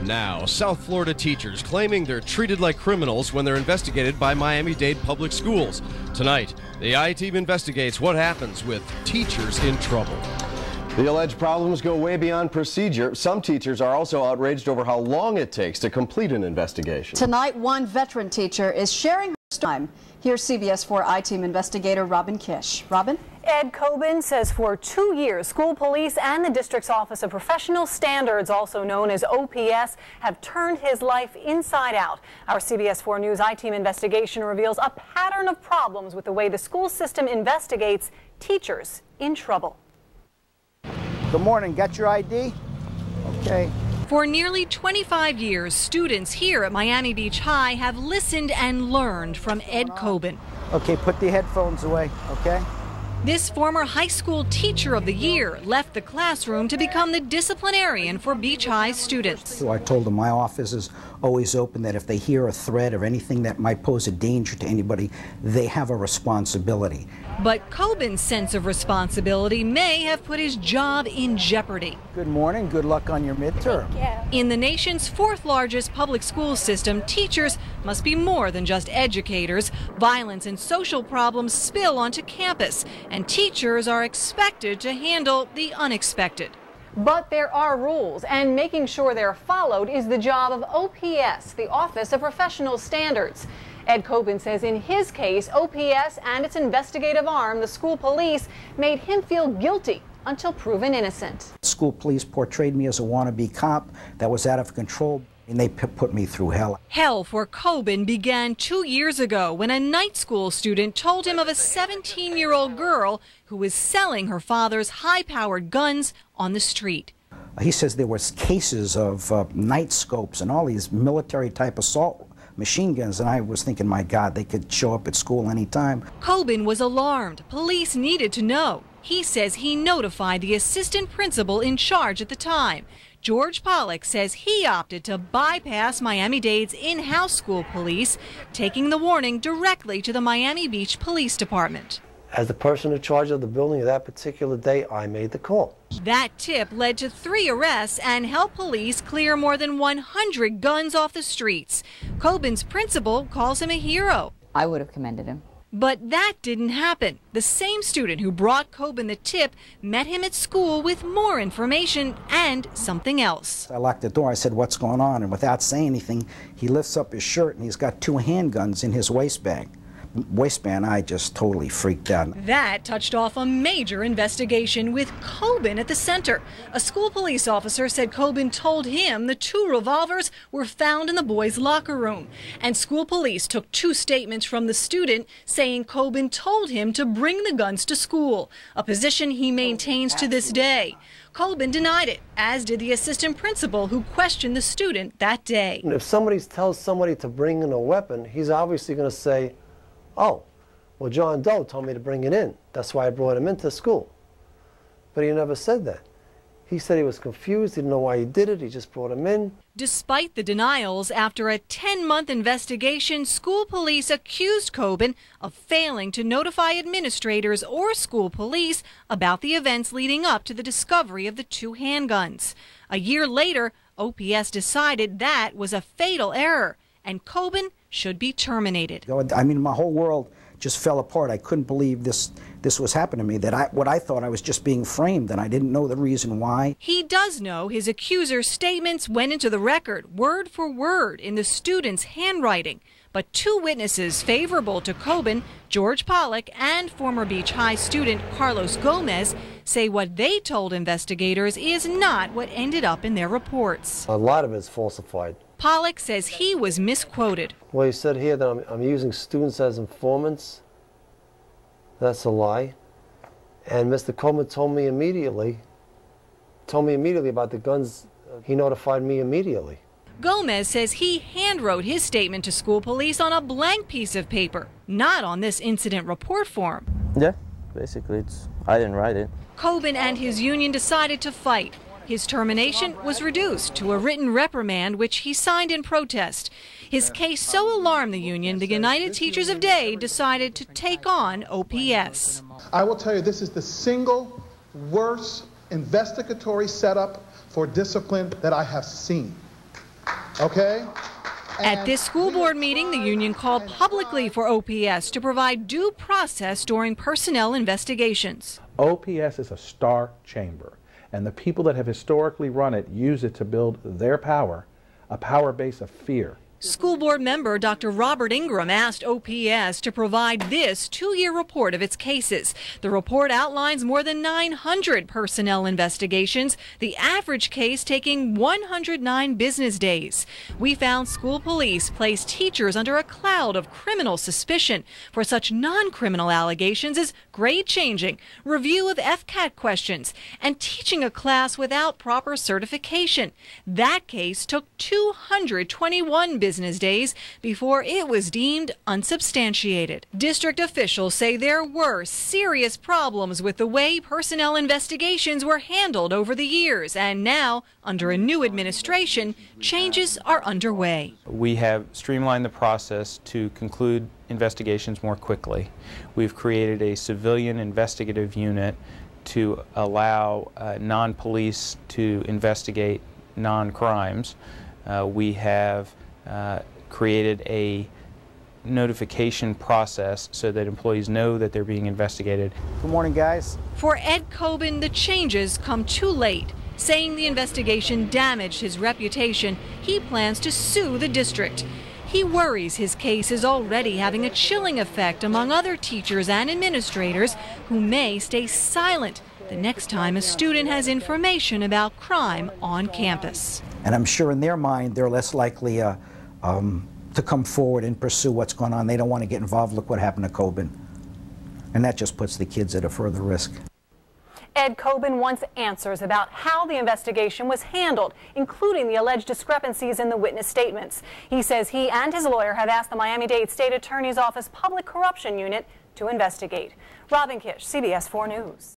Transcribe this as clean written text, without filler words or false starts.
Now, South Florida teachers claiming they're treated like criminals when they're investigated by Miami-Dade Public Schools. Tonight, the I-Team investigates what happens with teachers in trouble. The alleged problems go way beyond procedure. Some teachers are also outraged over how long it takes to complete an investigation. Tonight, one veteran teacher is sharing her time. Here's CBS 4 I-Team investigator Robin Kish. Robin? Ed Cobin says for 2 years, school police and the district's Office of Professional Standards, also known as OPS, have turned his life inside out. Our CBS 4 News I-Team investigation reveals a pattern of problems with the way the school system investigates teachers in trouble. Good morning. Got your ID? Okay. For nearly 25 years, students here at Miami Beach High have listened and learned from Ed Cobin. Okay, put the headphones away, okay? This former high school teacher of the year left the classroom to become the disciplinarian for Beach High students. So I told them my office is always open, that if they hear a threat or anything that might pose a danger to anybody, they have a responsibility. But Cobin's sense of responsibility may have put his job in jeopardy. Good morning. Good luck on your midterm. In the nation's fourth largest public school system, teachers must be more than just educators. Violence and social problems spill onto campus, and teachers are expected to handle the unexpected. But there are rules, and making sure they're followed is the job of OPS, the Office of Professional Standards. Ed Cobin says in his case, OPS and its investigative arm, the school police, made him feel guilty until proven innocent. School police portrayed me as a wannabe cop that was out of control, and they put me through hell. Hell for Cobin began 2 years ago when a night school student told him of a 17-year-old girl who was selling her father's high-powered guns on the street. He says there was cases of night scopes and all these military-type assault machine guns, and I was thinking, my God, they could show up at school anytime. Cobin was alarmed. Police needed to know. He says he notified the assistant principal in charge at the time. George Pollack says he opted to bypass Miami-Dade's in-house school police, taking the warning directly to the Miami Beach Police Department. As the person in charge of the building that particular day, I made the call. That tip led to 3 arrests and helped police clear more than 100 guns off the streets. Cobin's principal calls him a hero. I would have commended him. But that didn't happen. The same student who brought Cobin the tip met him at school with more information and something else. I locked the door. I said, what's going on? And without saying anything, he lifts up his shirt and he's got 2 handguns in his waistband. I just totally freaked out. That touched off a major investigation with Cobin at the center. A school police officer said Cobin told him the 2 revolvers were found in the boys' locker room. And school police took 2 statements from the student saying Cobin told him to bring the guns to school, a position he maintains to this day. Cobin denied it, as did the assistant principal who questioned the student that day. If somebody tells somebody to bring in a weapon, he's obviously going to say, oh, well, John Doe told me to bring it in. That's why I brought him into school. But he never said that. He said he was confused, he didn't know why he did it, he just brought him in. Despite the denials, after a 10-month investigation, school police accused Cobin of failing to notify administrators or school police about the events leading up to the discovery of the 2 handguns. A year later, OPS decided that was a fatal error, and Cobin should be terminated. I mean, my whole world just fell apart. I couldn't believe this was happening to me, that what I thought I was just being framed, and I didn't know the reason why. He does know his accuser's statements went into the record, word for word, in the student's handwriting. But 2 witnesses favorable to Cobin, George Pollack and former Beach High student Carlos Gomez, say what they told investigators is not what ended up in their reports. A lot of it is falsified. Pollack says he was misquoted. Well, he said here that I'm using students as informants. That's a lie. And Mr. Coleman told me immediately about the guns. He notified me immediately. Gomez says he handwrote his statement to school police on a blank piece of paper, not on this incident report form. Yeah, basically, I didn't write it. Cobin and his union decided to fight. His termination was reduced to a written reprimand, which he signed in protest. His case so alarmed the union, the United Teachers of Dade decided to take on OPS. I will tell you, this is the single worst investigatory setup for discipline that I have seen. okay? At this school board meeting, the union called publicly for OPS to provide due process during personnel investigations. OPS is a star chamber, and the people that have historically run it use it to build their power, a power base of fear. School board member Dr. Robert Ingram asked OPS to provide this 2-year report of its cases. The report outlines more than 900 personnel investigations, the average case taking 109 business days. We found school police placed teachers under a cloud of criminal suspicion for such non-criminal allegations as grade changing, review of FCAT questions, and teaching a class without proper certification. That case took 221 business days before it was deemed unsubstantiated. District officials say there were serious problems with the way personnel investigations were handled over the years, and now, under a new administration, changes are underway. We have streamlined the process to conclude investigations more quickly. We've created a civilian investigative unit to allow non-police to investigate non-crimes. We have created a notification process so that employees know that they're being investigated. Good morning, guys. For Ed Cobin, the changes come too late. Saying the investigation damaged his reputation, he plans to sue the district. He worries his case is already having a chilling effect among other teachers and administrators who may stay silent the next time a student has information about crime on campus. And I'm sure in their mind they're less likely to come forward and pursue what's going on. They don't want to get involved. Look what happened to Cobin. And that just puts the kids at a further risk. Ed Cobin wants answers about how the investigation was handled, including the alleged discrepancies in the witness statements. He says he and his lawyer have asked the Miami-Dade State Attorney's Office Public Corruption Unit to investigate. Robin Kish, CBS 4 News.